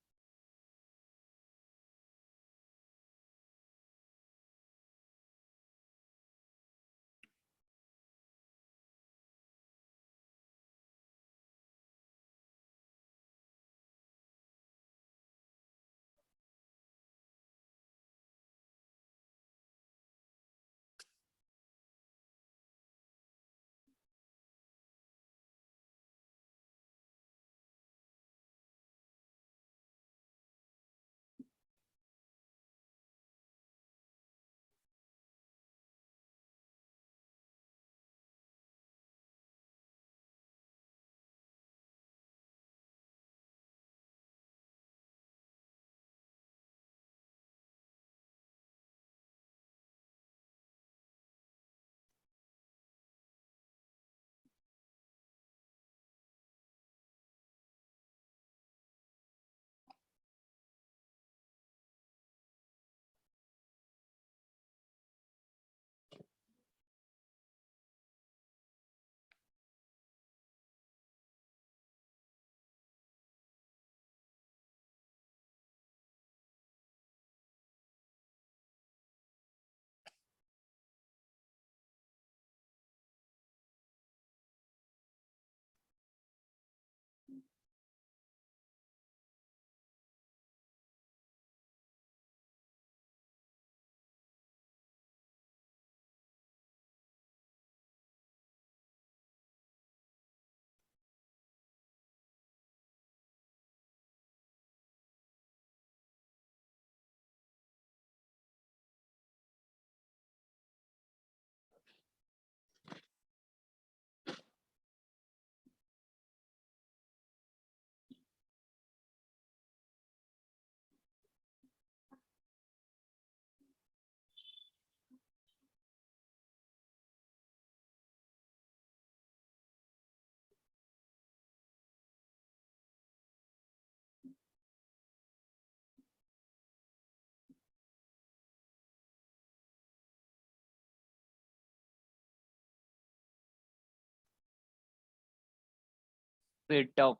Rate of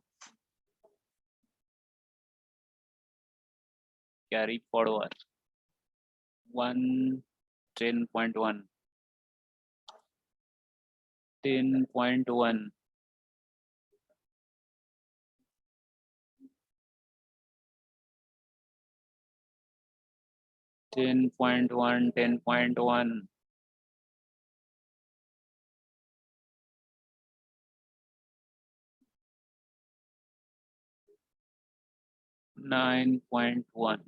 carry forward 10.1 10.1 10.1 10.1 9.1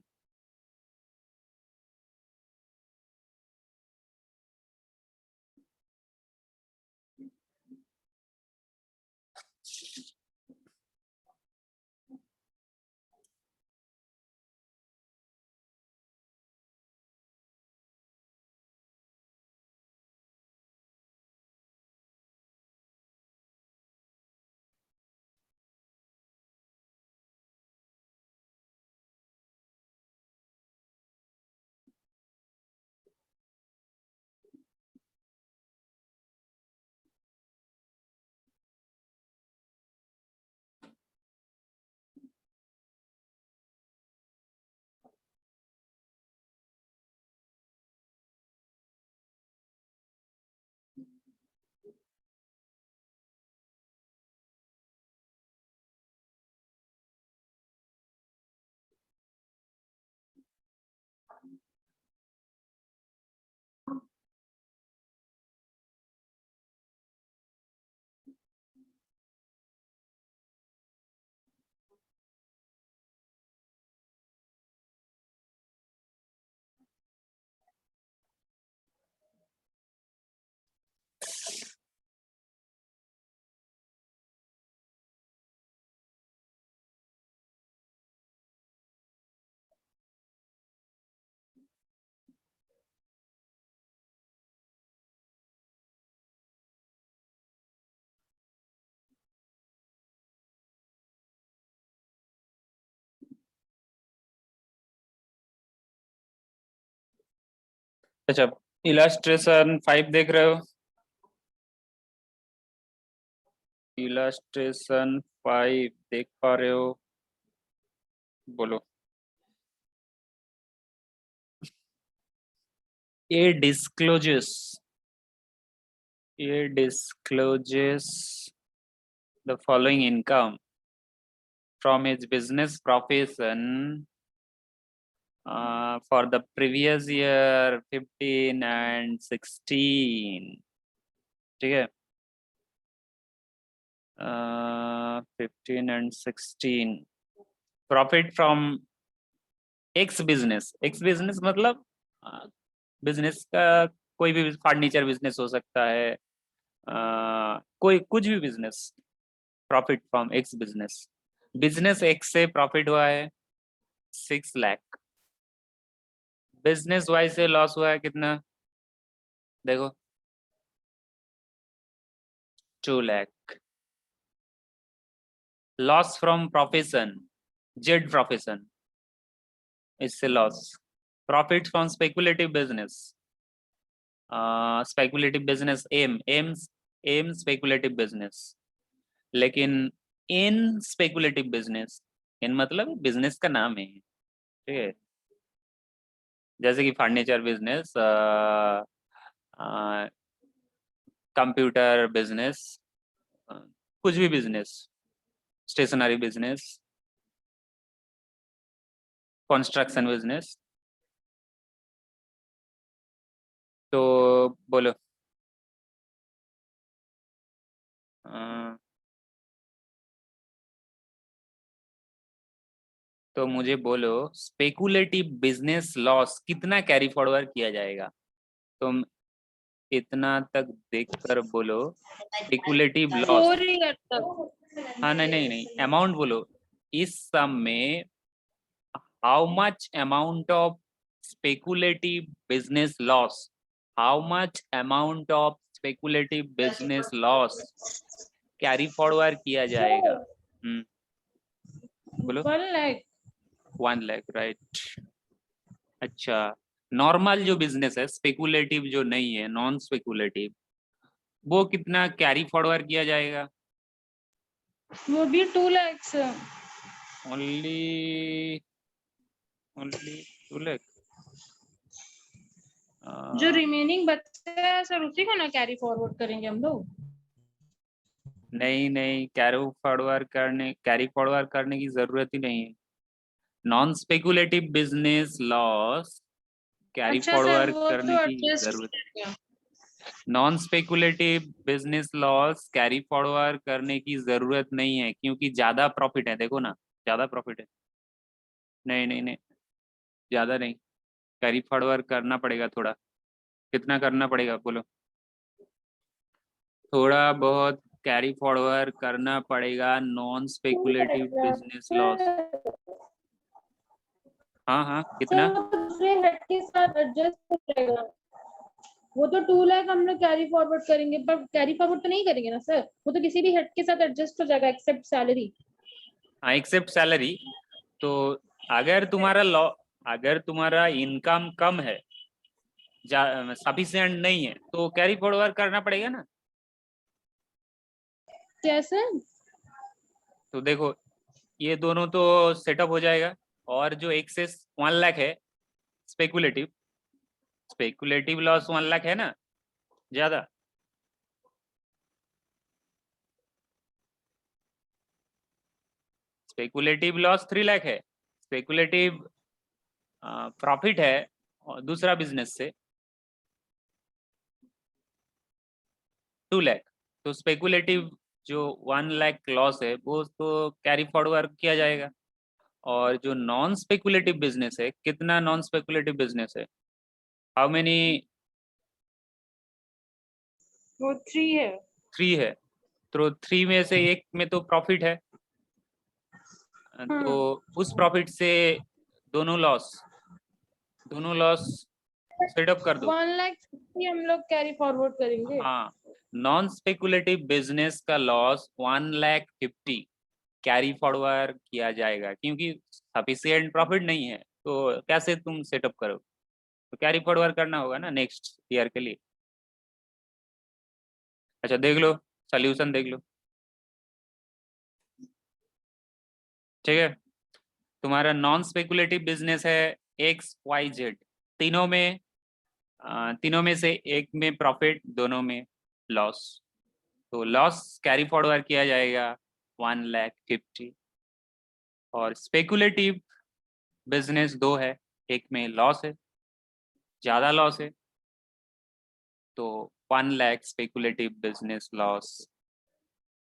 अच्छा इलास्ट्रेशन 5 देख रहे हो इलास्ट्रेशन 5 देख पा रहे हो बोलो ये discloses the following income from his business profession for the previous year 15 and 16 ठीक है 15 and 16 profit from X business मतलब बिजनेस का कोई भी फर्नीचर बिजनेस हो सकता है कोई कुछ भी business profit from X business X से प्रॉफिट हुआ है 6 लाख बिजनेस वाई से लॉस हुआ है कितना देखो 2 lakh loss from profession Z profession इससे loss profit from speculative business M speculative business लेकिन इन स्पेकुलेटिव बिजनेस इन मतलब बिजनेस का नाम है ठीक है जैसे कि फर्नीचर बिजनेस कंप्यूटर बिजनेस कुछ भी business stationery business construction business तो बोलो तो मुझे बोलो स्पेकुलेटिव बिजनेस लॉस कितना कैरी फॉरवर्ड किया जाएगा तुम इतना तक देखकर बोलो स्पेकुलेटिव लॉस हाँ नहीं अमाउंट बोलो इस सम में how much amount of speculative business loss how much amount of speculative business loss carry forward किया जाएगा बोलो 1 लाख राइट अच्छा नॉर्मल जो बिजनेस है स्पेकुलेटिव जो नहीं है नॉन स्पेकुलेटिव वो कितना कैरी फॉरवर्ड किया जाएगा वो भी 2 lakhs ओनली 2 लाख। जो रिमेनिंग बचा है सर उसी को ना कैरी फॉरवर्ड करेंगे हम लोग। नहीं नहीं, कैरी फॉरवर्ड करने की जरूरत ही नहीं है। Non speculative business loss carry अच्छा सर फॉरवर्ड वो करने तो की एडजस्ट जरूरत। करेंगे। Non speculative business loss carry forward करने की जरूरत नहीं है, क्योंकि ज्यादा प्रॉफिट है, देखो ना, ज्यादा प्रॉफिट है। नहीं नहीं नहीं, ज्यादा नहीं, कैरी फॉरवर्ड करना पड़ेगा थोड़ा। कितना करना पड़ेगा बोलो? थोड़ा बहुत कैरी फॉरवर्ड करना पड़ेगा नॉन स्पेकुलेटिव बिजनेस लॉस। हाँ हाँ, कितना? सर दूसरे हेड के साथ एडजस्ट हो जाएगा। वो तो 2 लाख हम लोग कैरी फॉरवर्ड करेंगे, पर कैरी फॉरवर्ड तो नहीं करेंगे ना सर, वो तो किसी भी हेड के साथ एडजस्ट हो जाएगा एक्सेप्ट सैलरी। हाँ, एक्सेप्ट सैलरी। तो अगर अगर तुम्हारा इनकम कम है, सफिशिएंट नहीं है, तो कैरी फॉरवर्ड करना पड़ेगा ना। कैसे? तो देखो, ये दोनों तो सेटअप हो जाएगा। और जो एक्सेस 1 लाख है, स्पेकुलेटिव स्पेकुलेटिव लॉस 1 लाख है ना, ज्यादा। स्पेकुलेटिव लॉस 3 लाख है। स्पेकुलेटिव प्रॉफिट है और दूसरा बिजनेस से 2 लाख। तो स्पेकुलेटिव जो 1 लाख लॉस है वो तो कैरी फॉरवर्ड किया जाएगा। और जो नॉन स्पेकुलेटिव बिजनेस है, कितना नॉन स्पेकुलेटिव बिजनेस है? How many? वो 3 है। 3 है। तो 3 में से एक में तो प्रॉफिट है, तो उस प्रॉफिट से दोनों लॉस दोनों लॉस सेटअप कर दो। 1 लाख हम लोग कैरी फॉरवर्ड करेंगे। हाँ, नॉन स्पेकुलेटिव बिजनेस का लॉस 1,50,000 कैरी फॉरवर्ड किया जाएगा, क्योंकि सफिशिएंट प्रॉफिट नहीं है, तो कैसे तुम सेटअप करो? तो कैरी फॉरवर्ड करना होगा ना नेक्स्ट ईयर के लिए। अच्छा देख लो, सोल्यूशन देख लो। ठीक है, तुम्हारा नॉन स्पेकुलेटिव बिजनेस है XYZ। तीनों में तीनों में से एक में प्रॉफिट, दोनों में लॉस। तो लॉस कैरी फॉरवर्ड किया जाएगा 1,50,000। और स्पेकुलेटिव बिजनेस दो है, एक में लॉस है, ज़्यादा लॉस है, तो 1 lakh speculative business loss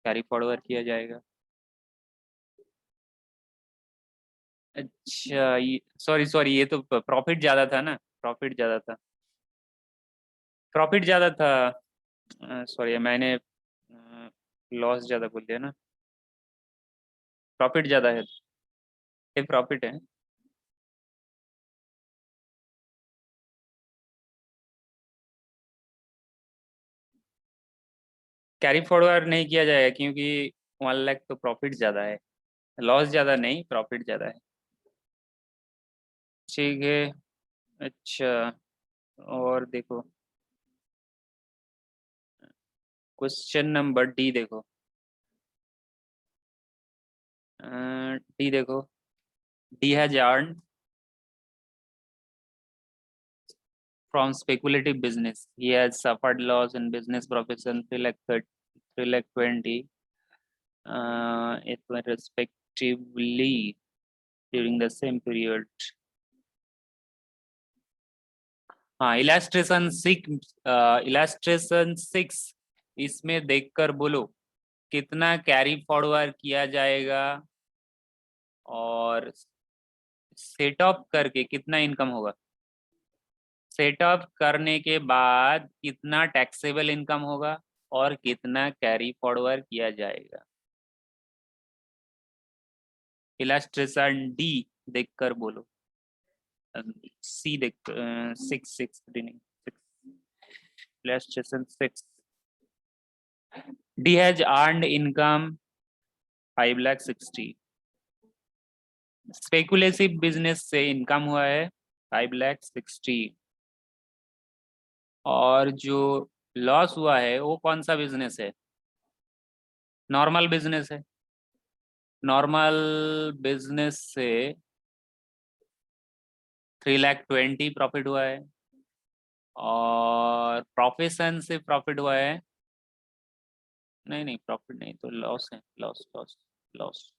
carry forward किया जाएगा। अच्छा, ये सॉरी सॉरी, ये तो प्रॉफिट ज़्यादा था ना, प्रॉफिट ज़्यादा था, प्रॉफिट ज़्यादा था। सॉरी, मैंने लॉस ज़्यादा बोल दिया ना। प्रॉफिट ज़्यादा है, ये प्रॉफिट है। कैरी फॉरवर्ड नहीं किया जाएगा, क्योंकि 1 लाख तो प्रॉफिट ज़्यादा है, लॉस ज़्यादा नहीं, प्रॉफिट ज़्यादा है। ठीक है। अच्छा, और देखो, क्वेश्चन नंबर डी देखो। डी देखो, D has earn from speculative business. He has suffered loss in business profession 3 lakh 20 it were respectively during the same period. हाँ, इलास्ट्रेशन 6 इसमें देखकर बोलो कितना कैरी फॉरवर्ड किया जाएगा, और सेटअप करके कितना इनकम होगा, सेटअप करने के बाद कितना टैक्सेबल इनकम होगा, और कितना कैरी फॉरवर्ड किया जाएगा। इलास्ट्रेशन डी देखकर बोलो। सी देख, 6 illustration 6। D has earned income 5,60,000। Speculative business से इनकम हुआ है 5,60,000। और जो लॉस हुआ है वो कौन सा बिजनेस है? नॉर्मल बिजनेस है, नॉर्मल बिजनेस से 3,20,000 प्रॉफिट हुआ है और प्रोफेशन से प्रॉफिट हुआ है, नहीं नहीं प्रॉफिट नहीं तो लॉस है, loss loss loss.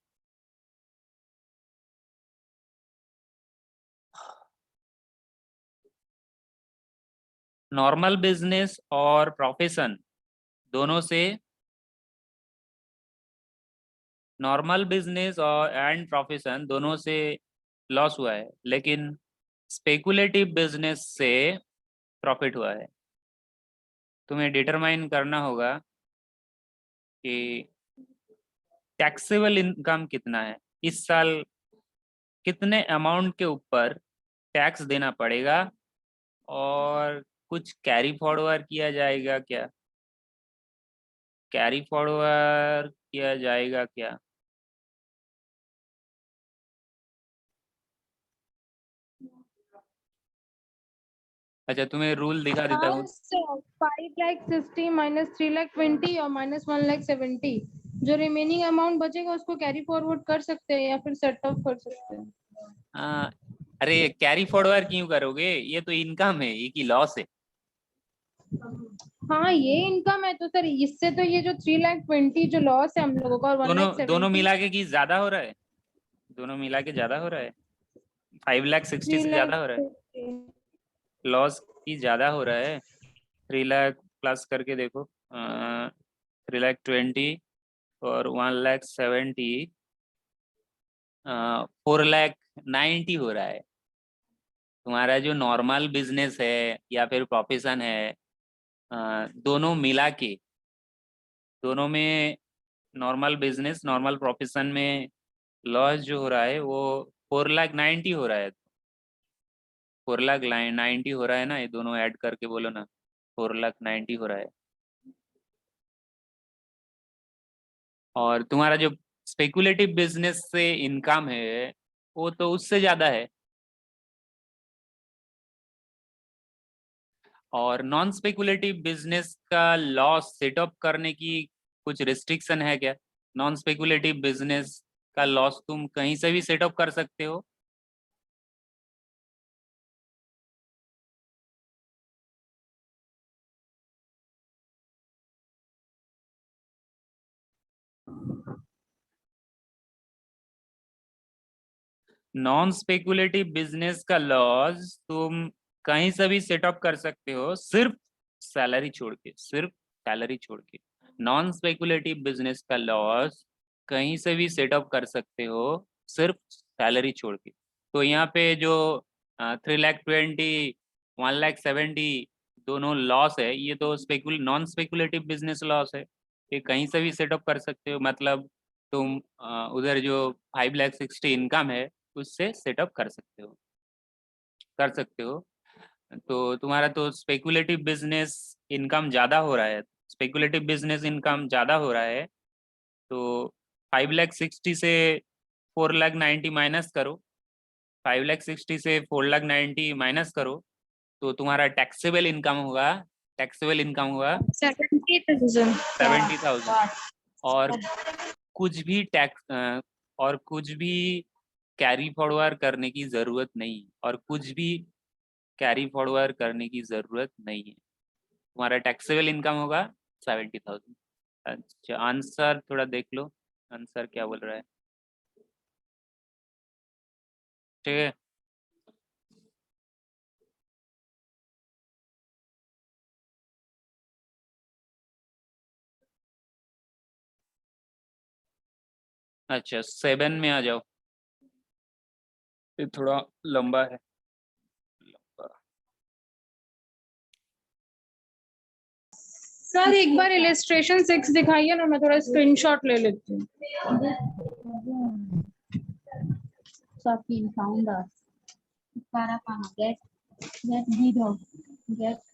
Normal business और प्रोफेशन दोनों से, नॉर्मल बिजनेस और एंड प्रोफेशन दोनों से लॉस हुआ है, लेकिन स्पेकुलेटिव बिजनेस से प्रॉफिट हुआ है। तुम्हें डिटरमाइन करना होगा कि टैक्सेबल इनकम कितना है, इस साल कितने अमाउंट के ऊपर टैक्स देना पड़ेगा और कुछ कैरी फॉरवर्ड किया जाएगा क्या, कैरी फॉरवर्ड किया जाएगा क्या। अच्छा तुम्हें रूल दिखा देता हूँ। 5,60,000 माइनस 3,20,000 और माइनस 1,70,000, जो रिमेनिंग अमाउंट बचेगा उसको कैरी फॉरवर्ड कर सकते हैं या फिर सेट ऑफ कर सकते हैं। अरे कैरी फॉरवर्ड क्यों करोगे, ये तो इनकम है, ये की लॉस है। हाँ ये इनकम है तो सर, इससे तो ये जो 3,20,000 जो लॉस है हम लोगों का और दोनों दोनों 1,70,000, मिला के की ज्यादा हो रहा है, दोनों मिला के ज्यादा हो रहा है, 5,60,000 3 से लाख ज्यादा हो रहा है, लॉस की ज्यादा हो रहा है। 3,00,000 प्लस करके देखो, 3,20,000 और 1,70,000, 4,90,000 हो रहा है। तुम्हारा जो नॉर्मल बिजनेस है या फिर प्रोफेशन है, दोनों मिला के, दोनों में नॉर्मल बिजनेस नॉर्मल प्रोफेशन में लॉस जो हो रहा है वो 4,90,000 हो रहा है। 4,90,000 हो रहा है ना, ये दोनों ऐड करके बोलो ना, 4,90,000 हो रहा है। और तुम्हारा जो स्पेकुलेटिव बिजनेस से इनकम है वो तो उससे ज्यादा है। और नॉन स्पेकुलेटिव बिजनेस का लॉस सेटअप करने की कुछ रिस्ट्रिक्शन है क्या? नॉन स्पेकुलेटिव बिजनेस का लॉस तुम कहीं से भी सेटअप कर सकते हो। नॉन स्पेकुलेटिव बिजनेस का लॉस तुम कहीं से भी सेटअप कर सकते हो, सिर्फ सैलरी छोड़ के, सिर्फ सैलरी छोड़ के। नॉन स्पेकुलेटिव बिजनेस का लॉस कहीं से भी सेटअप कर सकते हो, सिर्फ सैलरी छोड़ के। तो यहाँ पे जो 3,20,000 1,70,000 दोनों लॉस है, ये तो नॉन स्पेकुलेटिव बिजनेस लॉस है, ये कहीं से भी सेटअप कर सकते हो। मतलब तुम उधर जो 5,60,000 इनकम है उससे सेटअप कर सकते हो, कर सकते हो। तो तुम्हारा तो स्पेकुलेटिव बिजनेस इनकम ज़्यादा हो रहा है, स्पेकुलेटिव बिजनेस इनकम ज़्यादा हो रहा है, तो 5,60,000 से 4,90,000 माइनस करो, 5,60,000 से 4,90,000 माइनस करो, तो तुम्हारा टैक्सेबल इनकम होगा, टैक्सेबल इनकम होगा 70,000। 70,000। और कुछ भी टैक्स और कुछ भी कैरी फॉरवर्ड करने की ज़रूरत नहीं, और कुछ भी कैरी फॉरवर्ड करने की ज़रूरत नहीं है, तुम्हारा टैक्सेबल इनकम होगा 70,000। अच्छा आंसर थोड़ा देख लो, आंसर क्या बोल रहा है। ठीक है। अच्छा 7 में आ जाओ, ये थोड़ा लंबा है, लंबा। सर एक बार इलस्ट्रेशन 6 दिखाइए ना, मैं थोड़ा स्क्रीनशॉट ले लेती हूँ।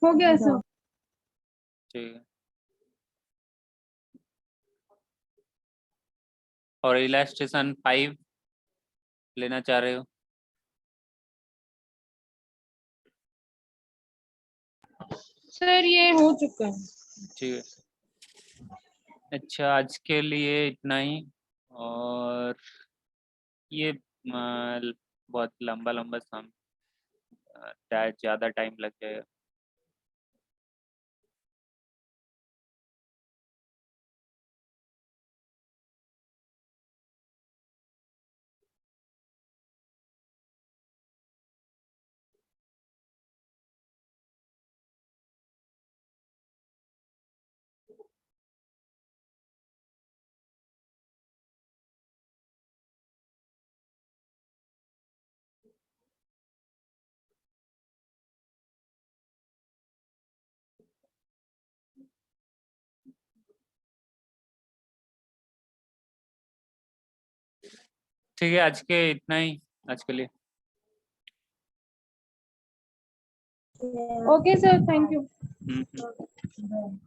हो गया सर। ठीक है। और इलास्ट्रेशन 5 लेना चाह रहे हो? सर ये हो चुका है। ठीक है। अच्छा आज के लिए इतना ही, और ये बहुत लंबा सम ज़्यादा टाइम लग जाएगा। ठीक है, आज के इतना ही, आज के लिए। Okay, sir. Thank you. Hmm.